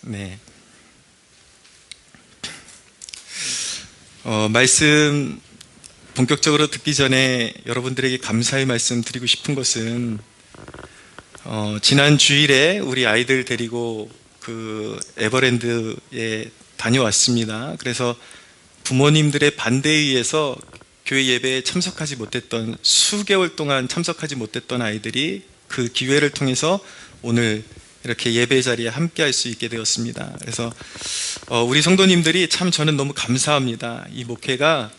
네. 말씀 본격적으로 듣기 전에 여러분들에게 감사의 말씀 드리고 싶은 것은 지난 주일에 우리 아이들 데리고 그 에버랜드에 다녀왔습니다. 그래서 부모님들의 반대에 의해서 교회 예배에 참석하지 못했던, 수개월 동안 참석하지 못했던 아이들이 그 기회를 통해서 오늘 이렇게 예배 자리에 함께 할 수 있게 되었습니다. 그래서 우리 성도님들이 참 저는 너무 감사합니다. 이 목회가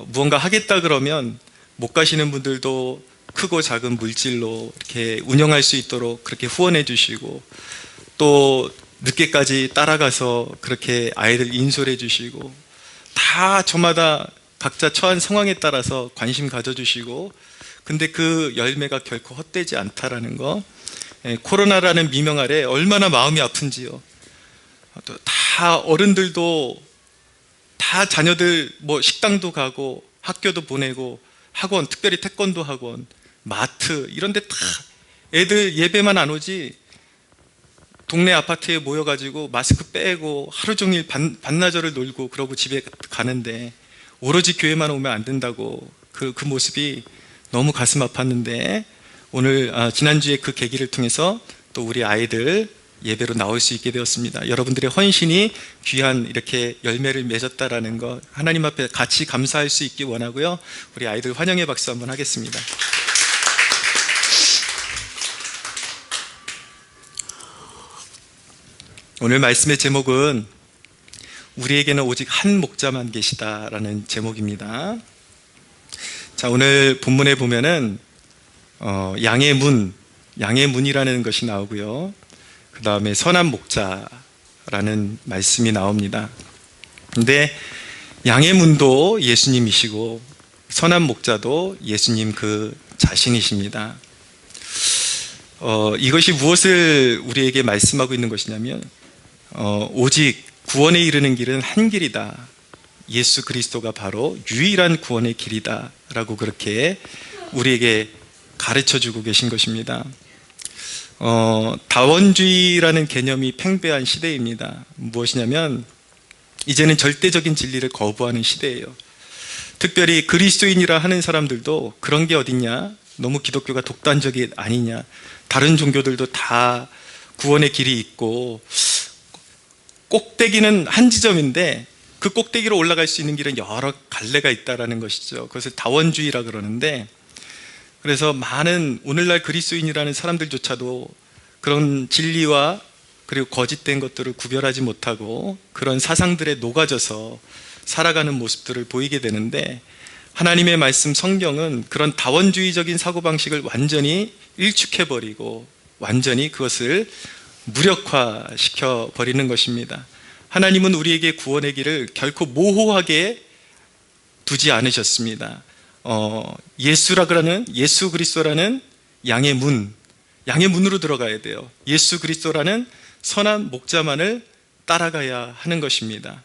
무언가 하겠다 그러면 못 가시는 분들도 크고 작은 물질로 이렇게 운영할 수 있도록 그렇게 후원해 주시고, 또 늦게까지 따라가서 그렇게 아이들 인솔해 주시고, 다 저마다 각자 처한 상황에 따라서 관심 가져주시고, 근데 그 열매가 결코 헛되지 않다라는 거, 코로나라는 미명 아래 얼마나 마음이 아픈지요. 다 어른들도 다 자녀들 뭐 식당도 가고 학교도 보내고 학원, 특별히 태권도 학원, 마트 이런 데 다 애들 예배만 안 오지 동네 아파트에 모여가지고 마스크 빼고 하루 종일 반나절을 놀고 그러고 집에 가는데 오로지 교회만 오면 안 된다고 그 모습이 너무 가슴 아팠는데, 오늘 지난주에 그 계기를 통해서 또 우리 아이들 예배로 나올 수 있게 되었습니다. 여러분들의 헌신이 귀한 이렇게 열매를 맺었다라는 거 하나님 앞에 같이 감사할 수 있기 원하고요. 우리 아이들 환영의 박수 한번 하겠습니다. 오늘 말씀의 제목은 우리에게는 오직 한 목자만 계시다라는 제목입니다. 자, 오늘 본문에 보면은 양의 문이라는 것이 나오고요. 그 다음에 선한 목자라는 말씀이 나옵니다. 근데 양의 문도 예수님이시고 선한 목자도 예수님 그 자신이십니다. 이것이 무엇을 우리에게 말씀하고 있는 것이냐면 오직 구원에 이르는 길은 한 길이다. 예수 그리스도가 바로 유일한 구원의 길이다 라고 그렇게 우리에게 가르쳐주고 계신 것입니다. 다원주의라는 개념이 팽배한 시대입니다. 무엇이냐면 이제는 절대적인 진리를 거부하는 시대예요. 특별히 그리스도인이라 하는 사람들도 그런 게 어딨냐, 너무 기독교가 독단적이 아니냐, 다른 종교들도 다 구원의 길이 있고 꼭대기는 한 지점인데 그 꼭대기로 올라갈 수 있는 길은 여러 갈래가 있다는 것이죠. 그것을 다원주의라 그러는데, 그래서 많은 오늘날 그리스도인이라는 사람들조차도 그런 진리와 그리고 거짓된 것들을 구별하지 못하고 그런 사상들에 녹아져서 살아가는 모습들을 보이게 되는데, 하나님의 말씀 성경은 그런 다원주의적인 사고방식을 완전히 일축해버리고 완전히 그것을 무력화시켜 버리는 것입니다. 하나님은 우리에게 구원의 길을 결코 모호하게 두지 않으셨습니다. 예수 그리스도라는 양의 문으로 들어가야 돼요. 예수 그리스도라는 선한 목자만을 따라가야 하는 것입니다.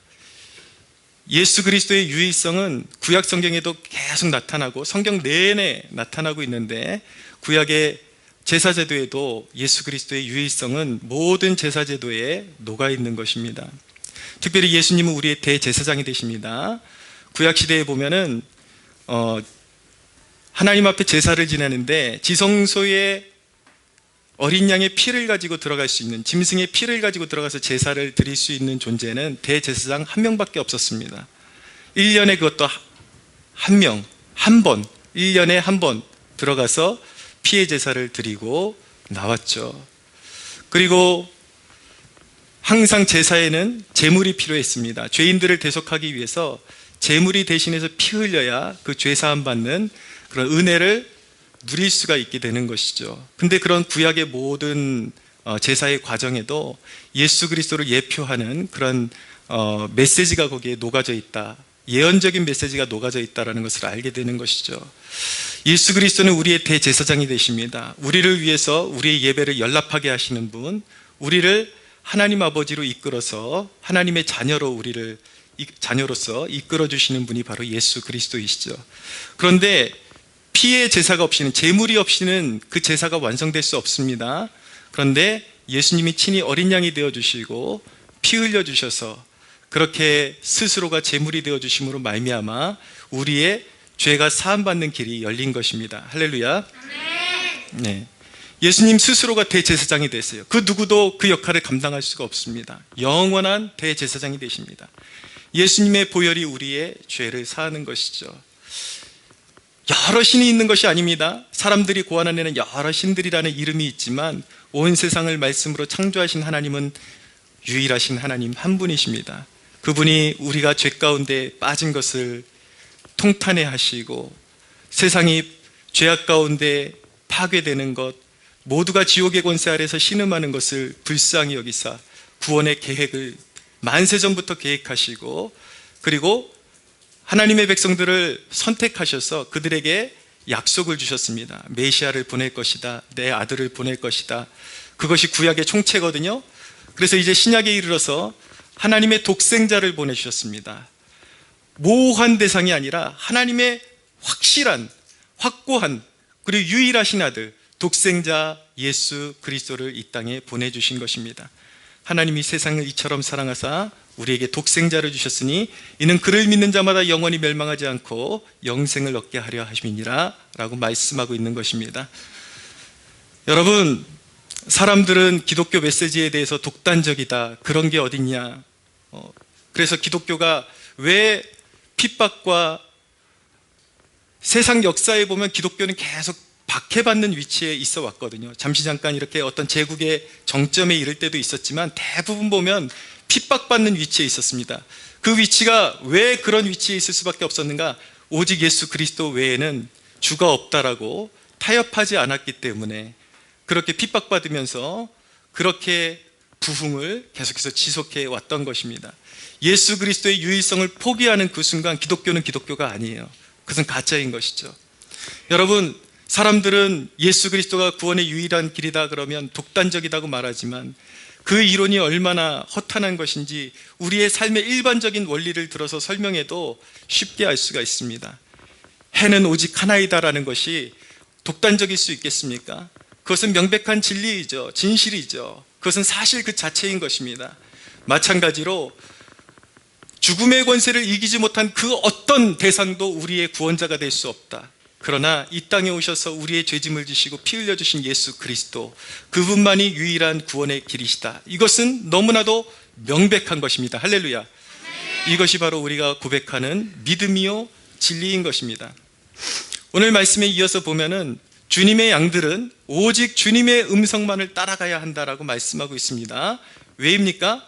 예수 그리스도의 유일성은 구약 성경에도 계속 나타나고 성경 내내 나타나고 있는데, 구약의 제사제도에도 예수 그리스도의 유일성은 모든 제사제도에 녹아 있는 것입니다. 특별히 예수님은 우리의 대제사장이 되십니다. 구약시대에 보면은 하나님 앞에 제사를 지내는데 지성소에 어린 양의 피를 가지고 들어갈 수 있는, 짐승의 피를 가지고 들어가서 제사를 드릴 수 있는 존재는 대제사장 한 명밖에 없었습니다. 1년에 그것도 한 번 1년에 한 번 들어가서 피의 제사를 드리고 나왔죠. 그리고 항상 제사에는 제물이 필요했습니다. 죄인들을 대속하기 위해서 제물이 대신해서 피 흘려야 그 죄사함 받는 그런 은혜를 누릴 수가 있게 되는 것이죠. 근데 그런 구약의 모든 제사의 과정에도 예수 그리스도를 예표하는 그런 메시지가 거기에 녹아져 있다, 예언적인 메시지가 녹아져 있다는 것을 알게 되는 것이죠. 예수 그리스도는 우리의 대제사장이 되십니다. 우리를 위해서 우리의 예배를 연락하게 하시는 분, 우리를 하나님 아버지로 이끌어서 하나님의 자녀로서 이끌어 주시는 분이 바로 예수 그리스도이시죠. 그런데 피의 제사가 없이는, 제물이 없이는 그 제사가 완성될 수 없습니다. 그런데 예수님이 친히 어린 양이 되어주시고 피 흘려주셔서 그렇게 스스로가 제물이 되어주심으로 말미암아 우리의 죄가 사함받는 길이 열린 것입니다. 할렐루야. 네. 예수님 스스로가 대제사장이 됐어요. 그 누구도 그 역할을 감당할 수가 없습니다. 영원한 대제사장이 되십니다. 예수님의 보혈이 우리의 죄를 사하는 것이죠. 여러 신이 있는 것이 아닙니다. 사람들이 고안하는 여러 신들이라는 이름이 있지만 온 세상을 말씀으로 창조하신 하나님은 유일하신 하나님 한 분이십니다. 그분이 우리가 죄 가운데 빠진 것을 통탄해 하시고 세상이 죄악 가운데 파괴되는 것, 모두가 지옥의 권세 아래서 신음하는 것을 불쌍히 여기사 구원의 계획을 만세전부터 계획하시고, 그리고 하나님의 백성들을 선택하셔서 그들에게 약속을 주셨습니다. 메시아를 보낼 것이다, 내 아들을 보낼 것이다. 그것이 구약의 총체거든요. 그래서 이제 신약에 이르러서 하나님의 독생자를 보내주셨습니다. 모호한 대상이 아니라 하나님의 확실한, 확고한, 그리고 유일하신 아들 독생자 예수 그리스도를 이 땅에 보내주신 것입니다. 하나님이 세상을 이처럼 사랑하사 우리에게 독생자를 주셨으니 이는 그를 믿는 자마다 영원히 멸망하지 않고 영생을 얻게 하려 하심이니라 라고 말씀하고 있는 것입니다. 여러분, 사람들은 기독교 메시지에 대해서 독단적이다, 그런 게 어딨냐, 그래서 기독교가 왜 핍박과 세상 역사에 보면 기독교는 계속 박해받는 위치에 있어 왔거든요. 잠시 잠깐 이렇게 어떤 제국의 정점에 이를 때도 있었지만 대부분 보면 핍박받는 위치에 있었습니다. 그 위치가 왜 그런 위치에 있을 수밖에 없었는가? 오직 예수 그리스도 외에는 주가 없다라고 타협하지 않았기 때문에 그렇게 핍박받으면서 그렇게 부흥을 계속해서 지속해 왔던 것입니다. 예수 그리스도의 유일성을 포기하는 그 순간 기독교는 기독교가 아니에요. 그것은 가짜인 것이죠. 여러분, 사람들은 예수 그리스도가 구원의 유일한 길이다 그러면 독단적이라고 말하지만 그 이론이 얼마나 허탄한 것인지 우리의 삶의 일반적인 원리를 들어서 설명해도 쉽게 알 수가 있습니다. 해는 오직 하나이다라는 것이 독단적일 수 있겠습니까? 그것은 명백한 진리이죠. 진실이죠. 그것은 사실 그 자체인 것입니다. 마찬가지로 죽음의 권세를 이기지 못한 그 어떤 대상도 우리의 구원자가 될 수 없다. 그러나 이 땅에 오셔서 우리의 죄짐을 지시고 피 흘려주신 예수 그리스도, 그분만이 유일한 구원의 길이시다. 이것은 너무나도 명백한 것입니다. 할렐루야. 이것이 바로 우리가 고백하는 믿음이요 진리인 것입니다. 오늘 말씀에 이어서 보면은 주님의 양들은 오직 주님의 음성만을 따라가야 한다라고 말씀하고 있습니다. 왜입니까?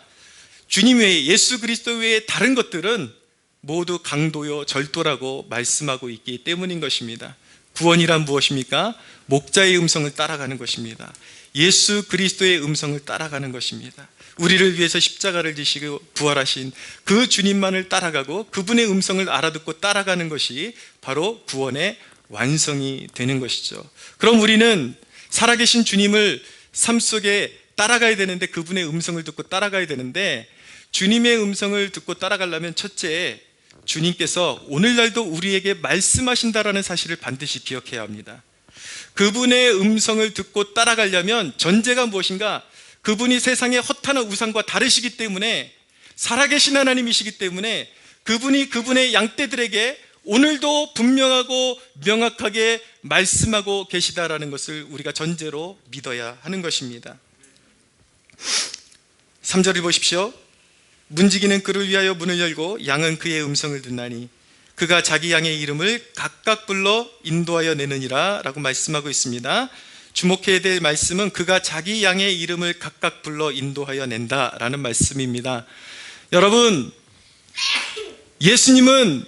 주님 외에, 예수 그리스도 외에 다른 것들은 모두 강도요 절도라고 말씀하고 있기 때문인 것입니다. 구원이란 무엇입니까? 목자의 음성을 따라가는 것입니다. 예수 그리스도의 음성을 따라가는 것입니다. 우리를 위해서 십자가를 지시고 부활하신 그 주님만을 따라가고 그분의 음성을 알아듣고 따라가는 것이 바로 구원의 완성이 되는 것이죠. 그럼 우리는 살아계신 주님을 삶 속에 따라가야 되는데, 그분의 음성을 듣고 따라가야 되는데, 주님의 음성을 듣고 따라가려면 첫째, 주님께서 오늘날도 우리에게 말씀하신다라는 사실을 반드시 기억해야 합니다. 그분의 음성을 듣고 따라가려면 전제가 무엇인가? 그분이 세상의 허탄한 우상과 다르시기 때문에, 살아계신 하나님이시기 때문에 그분이 그분의 양떼들에게 오늘도 분명하고 명확하게 말씀하고 계시다라는 것을 우리가 전제로 믿어야 하는 것입니다. 3절을 보십시오. 문지기는 그를 위하여 문을 열고 양은 그의 음성을 듣나니 그가 자기 양의 이름을 각각 불러 인도하여 내느니라 라고 말씀하고 있습니다. 주목해야 될 말씀은 그가 자기 양의 이름을 각각 불러 인도하여 낸다라는 말씀입니다. 여러분, 예수님은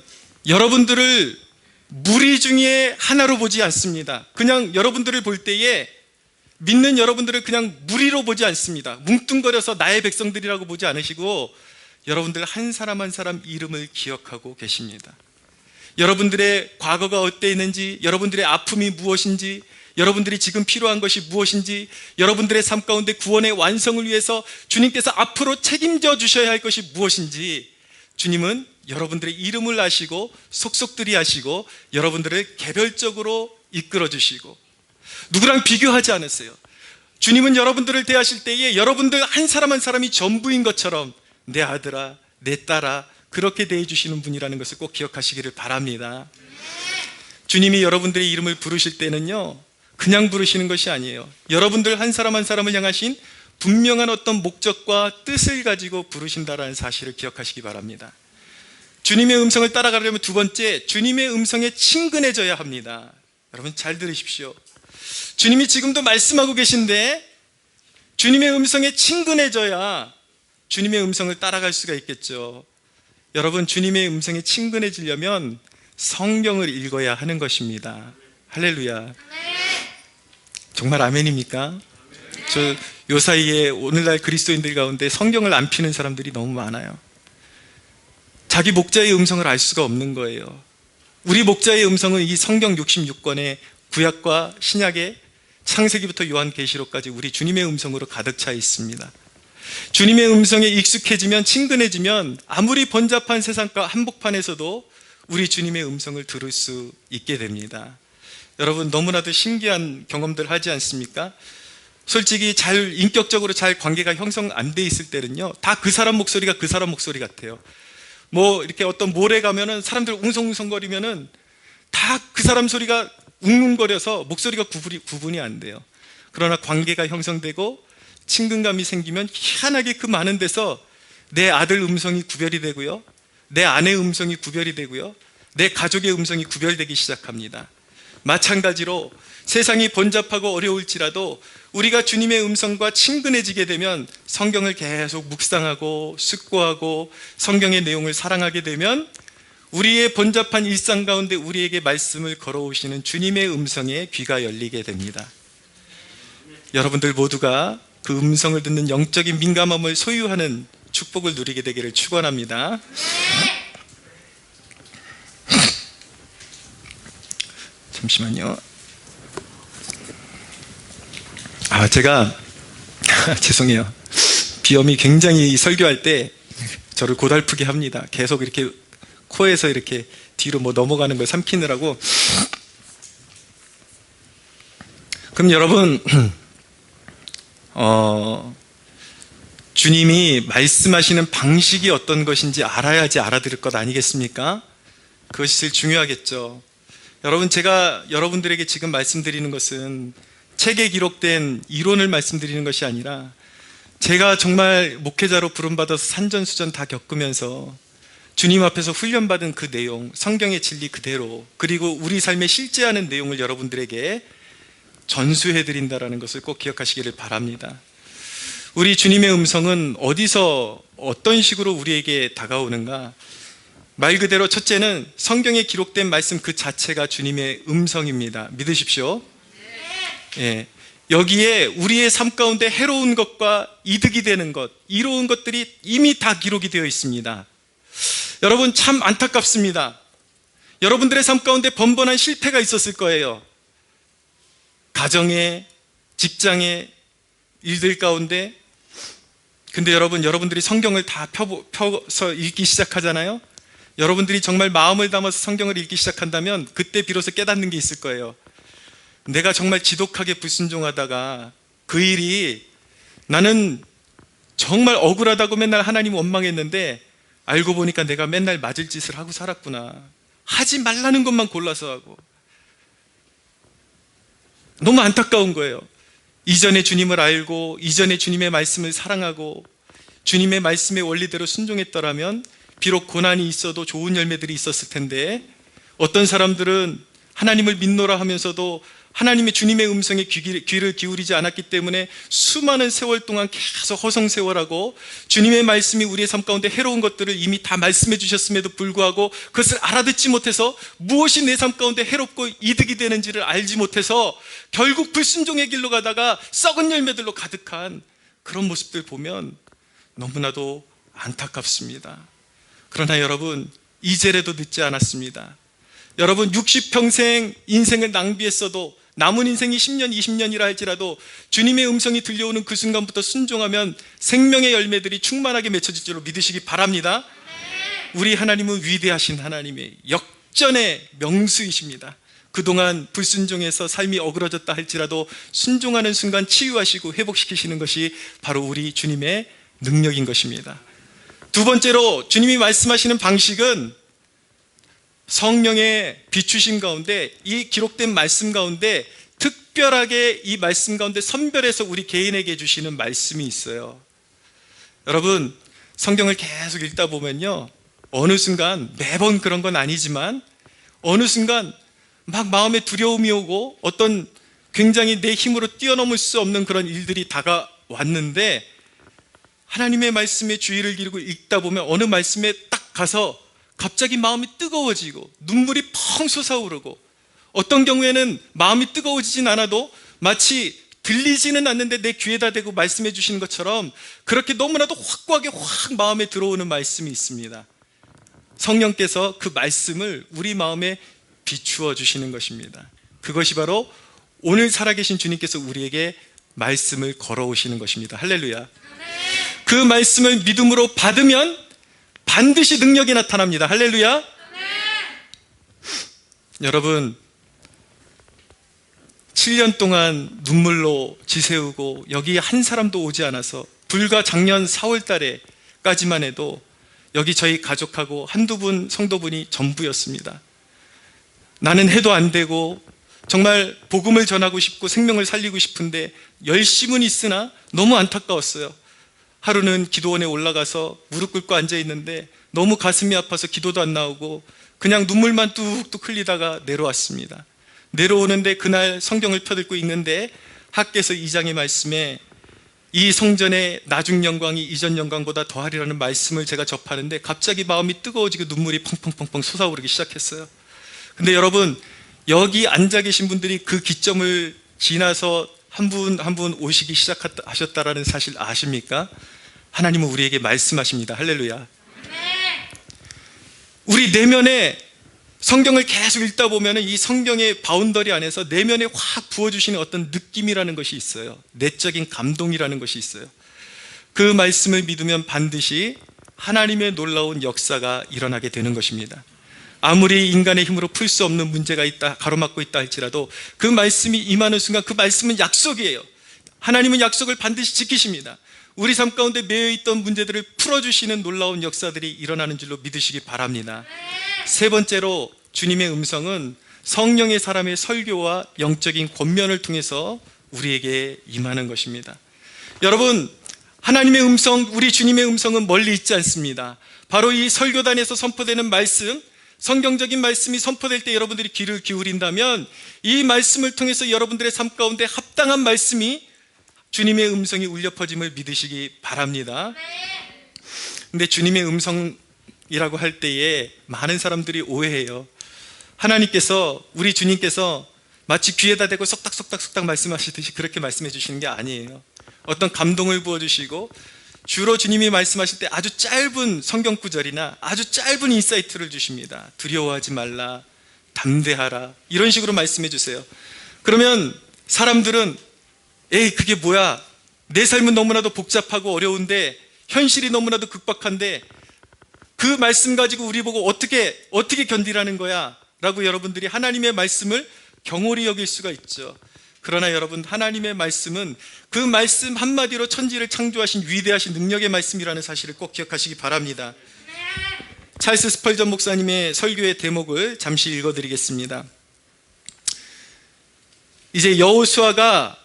여러분들을 무리 중에 하나로 보지 않습니다. 그냥 여러분들을 볼 때에 믿는 여러분들을 그냥 무리로 보지 않습니다. 뭉뚱거려서 나의 백성들이라고 보지 않으시고 여러분들 한 사람 한 사람 이름을 기억하고 계십니다. 여러분들의 과거가 어땠는지, 여러분들의 아픔이 무엇인지, 여러분들이 지금 필요한 것이 무엇인지, 여러분들의 삶 가운데 구원의 완성을 위해서 주님께서 앞으로 책임져 주셔야 할 것이 무엇인지 주님은 여러분들의 이름을 아시고 속속들이 아시고 여러분들을 개별적으로 이끌어 주시고 누구랑 비교하지 않으세요. 주님은 여러분들을 대하실 때에 여러분들 한 사람 한 사람이 전부인 것처럼 내 아들아, 내 딸아 그렇게 대해주시는 분이라는 것을 꼭 기억하시기를 바랍니다. 주님이 여러분들의 이름을 부르실 때는요, 그냥 부르시는 것이 아니에요. 여러분들 한 사람 한 사람을 향하신 분명한 어떤 목적과 뜻을 가지고 부르신다라는 사실을 기억하시기 바랍니다. 주님의 음성을 따라가려면 두 번째, 주님의 음성에 친근해져야 합니다. 여러분 잘 들으십시오. 주님이 지금도 말씀하고 계신데 주님의 음성에 친근해져야 주님의 음성을 따라갈 수가 있겠죠. 여러분, 주님의 음성에 친근해지려면 성경을 읽어야 하는 것입니다. 할렐루야. 정말 아멘입니까? 저 요 사이에 오늘날 그리스도인들 가운데 성경을 안 피는 사람들이 너무 많아요. 자기 목자의 음성을 알 수가 없는 거예요. 우리 목자의 음성은 이 성경 66권의 구약과 신약의 창세기부터 요한계시록까지 우리 주님의 음성으로 가득 차 있습니다. 주님의 음성에 익숙해지면, 친근해지면 아무리 번잡한 세상과 한복판에서도 우리 주님의 음성을 들을 수 있게 됩니다. 여러분, 너무나도 신기한 경험들 하지 않습니까? 솔직히 인격적으로 잘 관계가 형성 안 돼 있을 때는요, 다 그 사람 목소리가 그 사람 목소리 같아요. 뭐 이렇게 어떤 몰에 가면은 사람들 웅성웅성거리면은 다 그 사람 소리가 웅웅거려서 목소리가 구분이 안 돼요. 그러나 관계가 형성되고 친근감이 생기면 희한하게 그 많은 데서 내 아들 음성이 구별이 되고요, 내 아내 음성이 구별이 되고요, 내 가족의 음성이 구별되기 시작합니다. 마찬가지로 세상이 번잡하고 어려울지라도 우리가 주님의 음성과 친근해지게 되면, 성경을 계속 묵상하고 숙고하고 성경의 내용을 사랑하게 되면 우리의 번잡한 일상 가운데 우리에게 말씀을 걸어오시는 주님의 음성에 귀가 열리게 됩니다. 여러분들 모두가 그 음성을 듣는 영적인 민감함을 소유하는 축복을 누리게 되기를 축원합니다. 잠시만요. 제가 죄송해요. 비염이 굉장히 설교할 때 저를 고달프게 합니다. 계속 이렇게 코에서 이렇게 뒤로 뭐 넘어가는 걸 삼키느라고. 그럼 여러분, 주님이 말씀하시는 방식이 어떤 것인지 알아야지 알아들을 것 아니겠습니까? 그것이 제일 중요하겠죠. 여러분, 제가 여러분들에게 지금 말씀드리는 것은 책에 기록된 이론을 말씀드리는 것이 아니라, 제가 정말 목회자로 부름받아서 산전수전 다 겪으면서 주님 앞에서 훈련받은 그 내용, 성경의 진리 그대로, 그리고 우리 삶에 실제하는 내용을 여러분들에게 전수해드린다는 것을 꼭 기억하시기를 바랍니다. 우리 주님의 음성은 어디서 어떤 식으로 우리에게 다가오는가? 말 그대로 첫째는 성경에 기록된 말씀 그 자체가 주님의 음성입니다. 믿으십시오. 예, 여기에 우리의 삶 가운데 해로운 것과 이득이 되는 것, 이로운 것들이 이미 다 기록이 되어 있습니다. 여러분, 참 안타깝습니다. 여러분들의 삶 가운데 번번한 실패가 있었을 거예요. 가정에, 직장에, 일들 가운데. 근데 여러분, 여러분들이 성경을 다 펴서 읽기 시작하잖아요. 여러분들이 정말 마음을 담아서 성경을 읽기 시작한다면 그때 비로소 깨닫는 게 있을 거예요. 내가 정말 지독하게 불순종하다가 그 일이, 나는 정말 억울하다고 맨날 하나님 원망했는데 알고 보니까 내가 맨날 맞을 짓을 하고 살았구나. 하지 말라는 것만 골라서 하고. 너무 안타까운 거예요. 이전에 주님을 알고 이전에 주님의 말씀을 사랑하고 주님의 말씀의 원리대로 순종했더라면 비록 고난이 있어도 좋은 열매들이 있었을 텐데, 어떤 사람들은 하나님을 믿노라 하면서도 하나님의 주님의 음성에 귀를 기울이지 않았기 때문에 수많은 세월 동안 계속 허송세월하고, 주님의 말씀이 우리의 삶 가운데 해로운 것들을 이미 다 말씀해 주셨음에도 불구하고 그것을 알아듣지 못해서 무엇이 내 삶 가운데 해롭고 이득이 되는지를 알지 못해서 결국 불순종의 길로 가다가 썩은 열매들로 가득한 그런 모습들 보면 너무나도 안타깝습니다. 그러나 여러분, 이제라도 늦지 않았습니다. 여러분, 60평생 인생을 낭비했어도 남은 인생이 10년, 20년이라 할지라도 주님의 음성이 들려오는 그 순간부터 순종하면 생명의 열매들이 충만하게 맺혀질 줄로 믿으시기 바랍니다. 우리 하나님은 위대하신 하나님의 역전의 명수이십니다. 그동안 불순종해서 삶이 어그러졌다 할지라도 순종하는 순간 치유하시고 회복시키시는 것이 바로 우리 주님의 능력인 것입니다. 두 번째로 주님이 말씀하시는 방식은 성령의 비추심 가운데, 이 기록된 말씀 가운데 특별하게 이 말씀 가운데 선별해서 우리 개인에게 주시는 말씀이 있어요. 여러분, 성경을 계속 읽다 보면요, 어느 순간, 매번 그런 건 아니지만 어느 순간 막 마음에 두려움이 오고 어떤 굉장히 내 힘으로 뛰어넘을 수 없는 그런 일들이 다가왔는데, 하나님의 말씀에 주의를 기울이고 읽다 보면 어느 말씀에 딱 가서 갑자기 마음이 뜨거워지고 눈물이 펑 솟아오르고, 어떤 경우에는 마음이 뜨거워지진 않아도 마치 들리지는 않는데 내 귀에다 대고 말씀해 주시는 것처럼 그렇게 너무나도 확고하게 확 마음에 들어오는 말씀이 있습니다. 성령께서 그 말씀을 우리 마음에 비추어 주시는 것입니다. 그것이 바로 오늘 살아계신 주님께서 우리에게 말씀을 걸어오시는 것입니다. 할렐루야. 그 말씀을 믿음으로 받으면 반드시 능력이 나타납니다. 할렐루야. 여러분, 7년 동안 눈물로 지새우고 여기 한 사람도 오지 않아서 불과 작년 4월 달에까지만 해도 여기 저희 가족하고 한두 분 성도분이 전부였습니다. 나는 해도 안 되고 정말 복음을 전하고 싶고 생명을 살리고 싶은데 열심은 있으나 너무 안타까웠어요. 하루는 기도원에 올라가서 무릎 꿇고 앉아 있는데 너무 가슴이 아파서 기도도 안 나오고 그냥 눈물만 뚝뚝 흘리다가 내려왔습니다. 내려오는데 그날 성경을 펴들고 있는데 학개서 2장의 말씀에 이 성전의 나중 영광이 이전 영광보다 더하리라는 말씀을 제가 접하는데 갑자기 마음이 뜨거워지고 눈물이 펑펑펑펑 솟아오르기 시작했어요. 근데 여러분, 여기 앉아 계신 분들이 그 기점을 지나서 한 분 한 분 오시기 시작하셨다라는 사실 아십니까? 하나님은 우리에게 말씀하십니다. 할렐루야. 우리 내면에 성경을 계속 읽다 보면 이 성경의 바운더리 안에서 내면에 확 부어주시는 어떤 느낌이라는 것이 있어요. 내적인 감동이라는 것이 있어요. 그 말씀을 믿으면 반드시 하나님의 놀라운 역사가 일어나게 되는 것입니다. 아무리 인간의 힘으로 풀 수 없는 문제가 있다, 가로막고 있다 할지라도 그 말씀이 임하는 순간 그 말씀은 약속이에요. 하나님은 약속을 반드시 지키십니다. 우리 삶 가운데 매여있던 문제들을 풀어주시는 놀라운 역사들이 일어나는 줄로 믿으시기 바랍니다. 세 번째로, 주님의 음성은 성령의 사람의 설교와 영적인 권면을 통해서 우리에게 임하는 것입니다. 여러분, 하나님의 음성, 우리 주님의 음성은 멀리 있지 않습니다. 바로 이 설교단에서 선포되는 말씀, 성경적인 말씀이 선포될 때 여러분들이 귀를 기울인다면 이 말씀을 통해서 여러분들의 삶 가운데 합당한 말씀이, 주님의 음성이 울려 퍼짐을 믿으시기 바랍니다. 근데 주님의 음성이라고 할 때에 많은 사람들이 오해해요. 하나님께서, 우리 주님께서 마치 귀에다 대고 속닥속닥 말씀하시듯이 그렇게 말씀해 주시는 게 아니에요. 어떤 감동을 부어주시고 주로 주님이 말씀하실 때 아주 짧은 성경 구절이나 아주 짧은 인사이트를 주십니다. 두려워하지 말라, 담대하라, 이런 식으로 말씀해 주세요. 그러면 사람들은 에이, 그게 뭐야, 내 삶은 너무나도 복잡하고 어려운데, 현실이 너무나도 극박한데 그 말씀 가지고 우리 보고 어떻게 견디라는 거야 라고 여러분들이 하나님의 말씀을 경홀히 여길 수가 있죠. 그러나 여러분, 하나님의 말씀은 그 말씀 한마디로 천지를 창조하신 위대하신 능력의 말씀이라는 사실을 꼭 기억하시기 바랍니다. 찰스 스펄전 목사님의 설교의 대목을 잠시 읽어드리겠습니다. 이제 여호수아가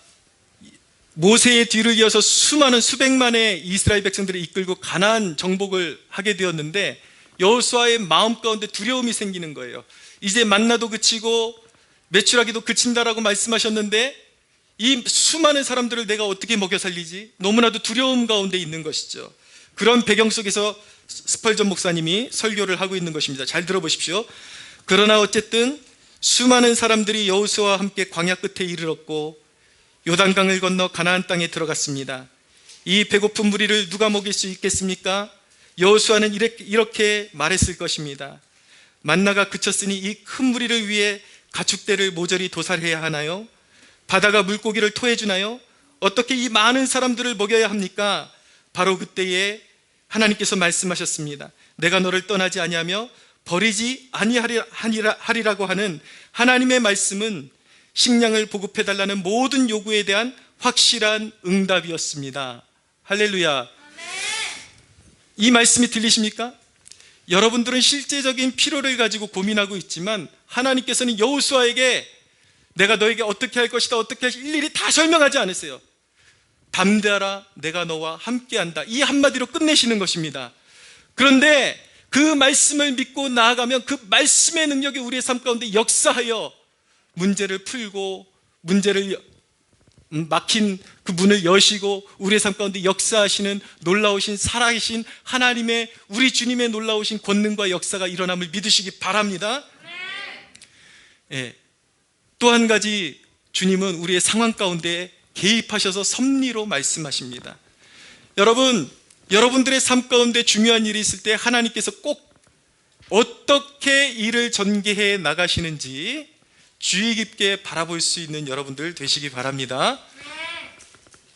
모세의 뒤를 이어서 수많은 수백만의 이스라엘 백성들을 이끌고 가나안 정복을 하게 되었는데 여호수아의 마음 가운데 두려움이 생기는 거예요. 이제 만나도 그치고 메추라기도 그친다라고 말씀하셨는데 이 수많은 사람들을 내가 어떻게 먹여 살리지? 너무나도 두려움 가운데 있는 것이죠. 그런 배경 속에서 스펄전 목사님이 설교를 하고 있는 것입니다. 잘 들어보십시오. 그러나 어쨌든 수많은 사람들이 여호수아와 함께 광야 끝에 이르렀고 요단강을 건너 가나안 땅에 들어갔습니다. 이 배고픈 무리를 누가 먹일 수 있겠습니까? 여호수아는 이렇게 말했을 것입니다. 만나가 그쳤으니 이 큰 무리를 위해 가축대를 모조리 도살해야 하나요? 바다가 물고기를 토해 주나요? 어떻게 이 많은 사람들을 먹여야 합니까? 바로 그때에 하나님께서 말씀하셨습니다. 내가 너를 떠나지 아니하며 버리지 아니하리라고 하는 하나님의 말씀은 식량을 보급해달라는 모든 요구에 대한 확실한 응답이었습니다. 할렐루야. 이 말씀이 들리십니까? 여러분들은 실제적인 필요를 가지고 고민하고 있지만 하나님께서는 여호수아에게 내가 너에게 어떻게 할 것이다, 어떻게 할 것이다 일일이 다 설명하지 않으세요. 담대하라, 내가 너와 함께한다, 이 한마디로 끝내시는 것입니다. 그런데 그 말씀을 믿고 나아가면 그 말씀의 능력이 우리의 삶 가운데 역사하여 문제를 풀고 문제를 막힌 그 문을 여시고 우리의 삶 가운데 역사하시는 놀라우신 살아계신 하나님의, 우리 주님의 놀라우신 권능과 역사가 일어남을 믿으시기 바랍니다. 예. 또 한 가지, 주님은 우리의 상황 가운데 개입하셔서 섭리로 말씀하십니다. 여러분들의 삶 가운데 중요한 일이 있을 때 하나님께서 꼭 어떻게 일을 전개해 나가시는지 주의 깊게 바라볼 수 있는 여러분들 되시기 바랍니다.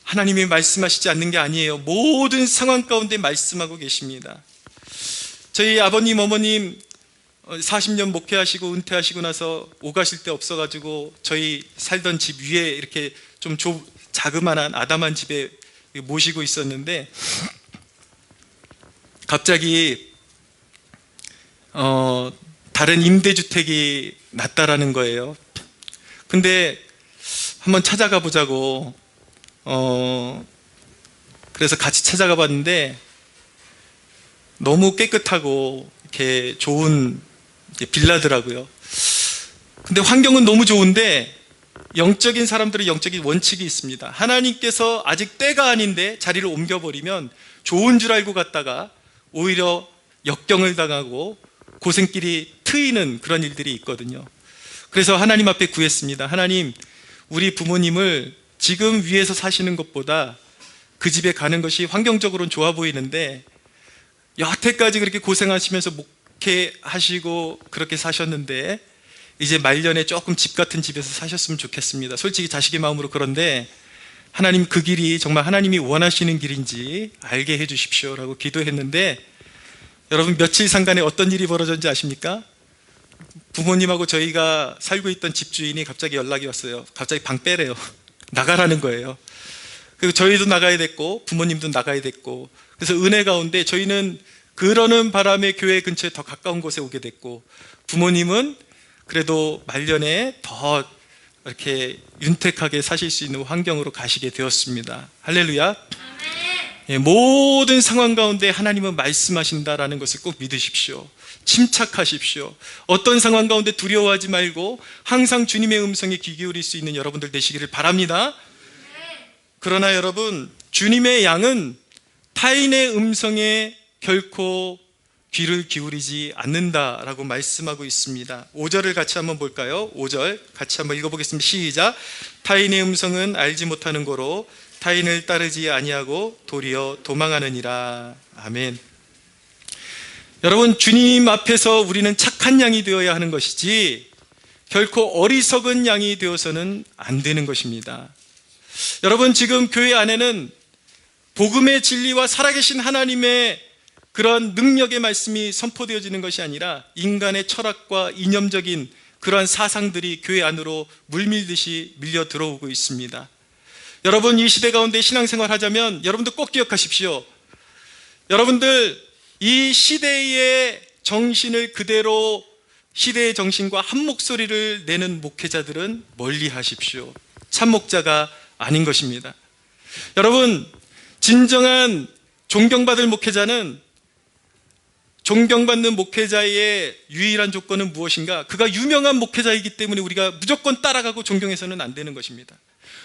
하나님이 말씀하시지 않는 게 아니에요. 모든 상황 가운데 말씀하고 계십니다. 저희 아버님, 어머님 40년 목회하시고 은퇴하시고 나서 오가실 데 없어가지고 저희 살던 집 위에 이렇게 좀 자그만한 아담한 집에 모시고 있었는데 갑자기 다른 임대주택이 났다라는 거예요. 근데 한번 찾아가 보자고 그래서 같이 찾아가 봤는데 너무 깨끗하고 이렇게 좋은 빌라더라고요. 근데 환경은 너무 좋은데 영적인 사람들은 영적인 원칙이 있습니다. 하나님께서 아직 때가 아닌데 자리를 옮겨버리면 좋은 줄 알고 갔다가 오히려 역경을 당하고 고생길이 트이는 그런 일들이 있거든요. 그래서 하나님 앞에 구했습니다. 하나님, 우리 부모님을 지금 위에서 사시는 것보다 그 집에 가는 것이 환경적으로는 좋아 보이는데 여태까지 그렇게 고생하시면서 목회하시고 그렇게 사셨는데 이제 말년에 조금 집 같은 집에서 사셨으면 좋겠습니다. 솔직히 자식의 마음으로. 그런데 하나님, 그 길이 정말 하나님이 원하시는 길인지 알게 해 주십시오라고 기도했는데 여러분, 며칠 상간에 어떤 일이 벌어졌는지 아십니까? 부모님하고 저희가 살고 있던 집주인이 갑자기 연락이 왔어요. 갑자기 방 빼래요. 나가라는 거예요. 그리고 저희도 나가야 됐고 부모님도 나가야 됐고, 그래서 은혜 가운데 저희는 그러는 바람에 교회 근처에 더 가까운 곳에 오게 됐고, 부모님은 그래도 말년에 더 이렇게 윤택하게 사실 수 있는 환경으로 가시게 되었습니다. 할렐루야. 예, 모든 상황 가운데 하나님은 말씀하신다라는 것을 꼭 믿으십시오. 침착하십시오. 어떤 상황 가운데 두려워하지 말고 항상 주님의 음성에 귀 기울일 수 있는 여러분들 되시기를 바랍니다. 그러나 여러분, 주님의 양은 타인의 음성에 결코 귀를 기울이지 않는다라고 말씀하고 있습니다. 5절을 같이 한번 볼까요? 5절 같이 한번 읽어보겠습니다. 시작. 타인의 음성은 알지 못하는 거로 타인을 따르지 아니하고 도리어 도망하느니라. 아멘. 여러분, 주님 앞에서 우리는 착한 양이 되어야 하는 것이지 결코 어리석은 양이 되어서는 안 되는 것입니다. 여러분, 지금 교회 안에는 복음의 진리와 살아계신 하나님의 그런 능력의 말씀이 선포되어지는 것이 아니라 인간의 철학과 이념적인 그러한 사상들이 교회 안으로 물밀듯이 밀려 들어오고 있습니다. 여러분, 이 시대 가운데 신앙생활 하자면 여러분들 꼭 기억하십시오. 여러분들, 이 시대의 정신을 그대로, 시대의 정신과 한 목소리를 내는 목회자들은 멀리 하십시오. 참목자가 아닌 것입니다. 여러분, 진정한 존경받을 목회자는, 존경받는 목회자의 유일한 조건은 무엇인가? 그가 유명한 목회자이기 때문에 우리가 무조건 따라가고 존경해서는 안 되는 것입니다.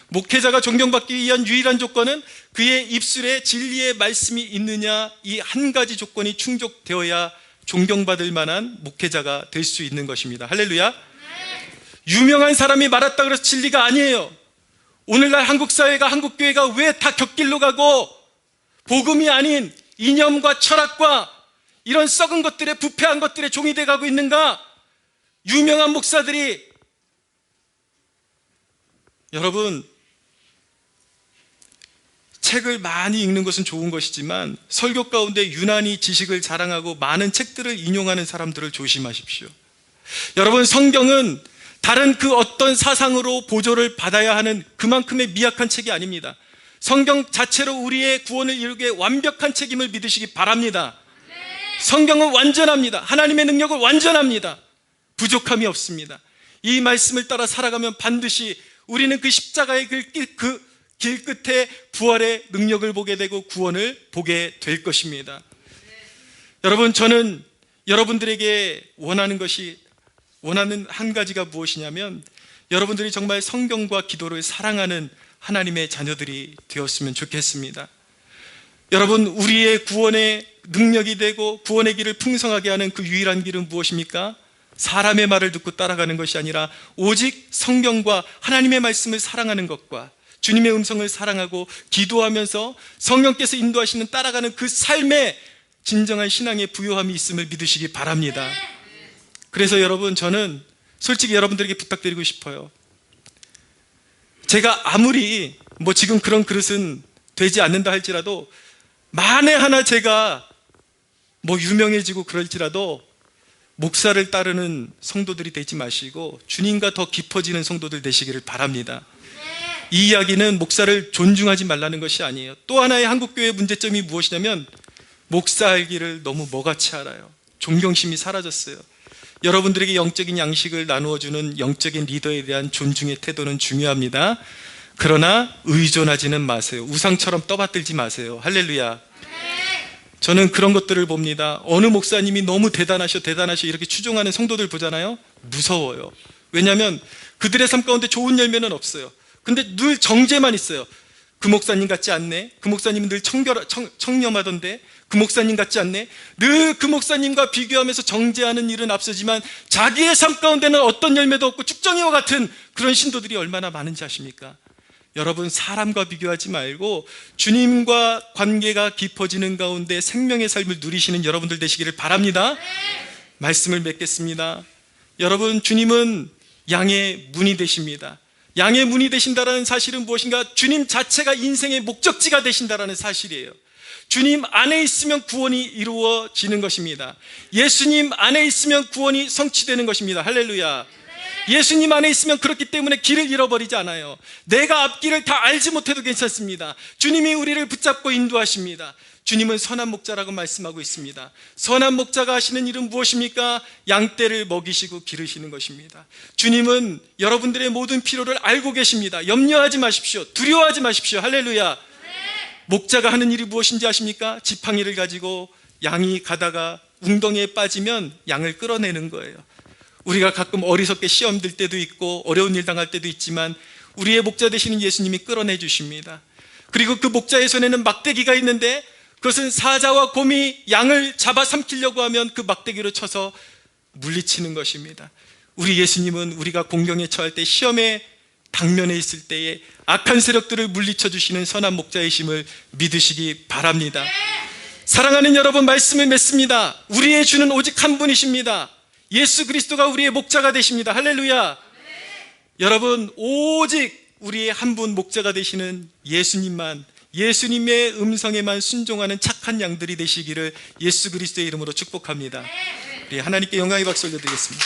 목회자가 존경받기 위한 유일한 조건은 그의 입술에 진리의 말씀이 있느냐, 이 한 가지 조건이 충족되어야 존경받을 만한 목회자가 될 수 있는 것입니다. 할렐루야. 네. 유명한 사람이 말했다 그래서 진리가 아니에요. 오늘날 한국 사회가, 한국 교회가 왜 다 곁길로 가고 복음이 아닌 이념과 철학과 이런 썩은 것들에, 부패한 것들에 종이 돼 가고 있는가? 유명한 목사들이, 여러분, 책을 많이 읽는 것은 좋은 것이지만 설교 가운데 유난히 지식을 자랑하고 많은 책들을 인용하는 사람들을 조심하십시오. 여러분, 성경은 다른 그 어떤 사상으로 보조를 받아야 하는 그만큼의 미약한 책이 아닙니다. 성경 자체로 우리의 구원을 이루게 완벽한 책임을 믿으시기 바랍니다. 성경은 완전합니다. 하나님의 능력은 완전합니다. 부족함이 없습니다. 이 말씀을 따라 살아가면 반드시 우리는 그 십자가의 길 끝에 부활의 능력을 보게 되고 구원을 보게 될 것입니다. 여러분, 저는 여러분들에게 원하는 한 가지가 무엇이냐면 여러분들이 정말 성경과 기도를 사랑하는 하나님의 자녀들이 되었으면 좋겠습니다. 여러분, 우리의 구원의 능력이 되고 구원의 길을 풍성하게 하는 그 유일한 길은 무엇입니까? 사람의 말을 듣고 따라가는 것이 아니라 오직 성경과 하나님의 말씀을 사랑하는 것과 주님의 음성을 사랑하고 기도하면서 성령께서 인도하시는 따라가는 그 삶에 진정한 신앙의 부요함이 있음을 믿으시기 바랍니다. 그래서 여러분, 저는 솔직히 여러분들에게 부탁드리고 싶어요. 제가 아무리 지금 그런 그릇은 되지 않는다 할지라도 만에 하나 제가 유명해지고 그럴지라도 목사를 따르는 성도들이 되지 마시고 주님과 더 깊어지는 성도들 되시기를 바랍니다. 이 이야기는 목사를 존중하지 말라는 것이 아니에요. 또 하나의 한국교회의 문제점이 무엇이냐면 목사 알기를 너무 뭐같이 알아요. 존경심이 사라졌어요. 여러분들에게 영적인 양식을 나누어주는 영적인 리더에 대한 존중의 태도는 중요합니다. 그러나 의존하지는 마세요. 우상처럼 떠받들지 마세요. 할렐루야. 저는 그런 것들을 봅니다. 어느 목사님이 너무 대단하셔 이렇게 추종하는 성도들 보잖아요. 무서워요. 왜냐하면 그들의 삶 가운데 좋은 열매는 없어요. 근데 늘 정죄만 있어요. 그 목사님 같지 않네. 그 목사님은 늘 청렴하던데. 그 목사님 같지 않네. 늘 그 목사님과 비교하면서 정죄하는 일은 앞서지만 자기의 삶 가운데는 어떤 열매도 없고 쭉정이와 같은 그런 신도들이 얼마나 많은지 아십니까? 여러분, 사람과 비교하지 말고 주님과 관계가 깊어지는 가운데 생명의 삶을 누리시는 여러분들 되시기를 바랍니다. 말씀을 맺겠습니다. 여러분, 주님은 양의 문이 되십니다. 양의 문이 되신다는 사실은 무엇인가? 주님 자체가 인생의 목적지가 되신다는 사실이에요. 주님 안에 있으면 구원이 이루어지는 것입니다. 예수님 안에 있으면 구원이 성취되는 것입니다. 할렐루야. 예수님 안에 있으면 그렇기 때문에 길을 잃어버리지 않아요. 내가 앞길을 다 알지 못해도 괜찮습니다. 주님이 우리를 붙잡고 인도하십니다. 주님은 선한 목자라고 말씀하고 있습니다. 선한 목자가 하시는 일은 무엇입니까? 양떼를 먹이시고 기르시는 것입니다. 주님은 여러분들의 모든 필요를 알고 계십니다. 염려하지 마십시오. 두려워하지 마십시오. 할렐루야. 목자가 하는 일이 무엇인지 아십니까? 지팡이를 가지고 양이 가다가 웅덩이에 빠지면 양을 끌어내는 거예요. 우리가 가끔 어리석게 시험 들 때도 있고 어려운 일 당할 때도 있지만 우리의 목자 되시는 예수님이 끌어내 주십니다. 그리고 그 목자의 손에는 막대기가 있는데 그것은 사자와 곰이 양을 잡아삼키려고 하면 그 막대기로 쳐서 물리치는 것입니다. 우리 예수님은 우리가 공경에 처할 때, 시험에 당면에 있을 때에 악한 세력들을 물리쳐 주시는 선한 목자이심을 믿으시기 바랍니다. 사랑하는 여러분, 말씀을 맺습니다. 우리의 주는 오직 한 분이십니다. 예수 그리스도가 우리의 목자가 되십니다. 할렐루야. 여러분, 오직 우리의 한 분 목자가 되시는 예수님만, 예수님의 음성에만 순종하는 착한 양들이 되시기를 예수 그리스도의 이름으로 축복합니다. 우리 하나님께 영광의 박수 올려드리겠습니다.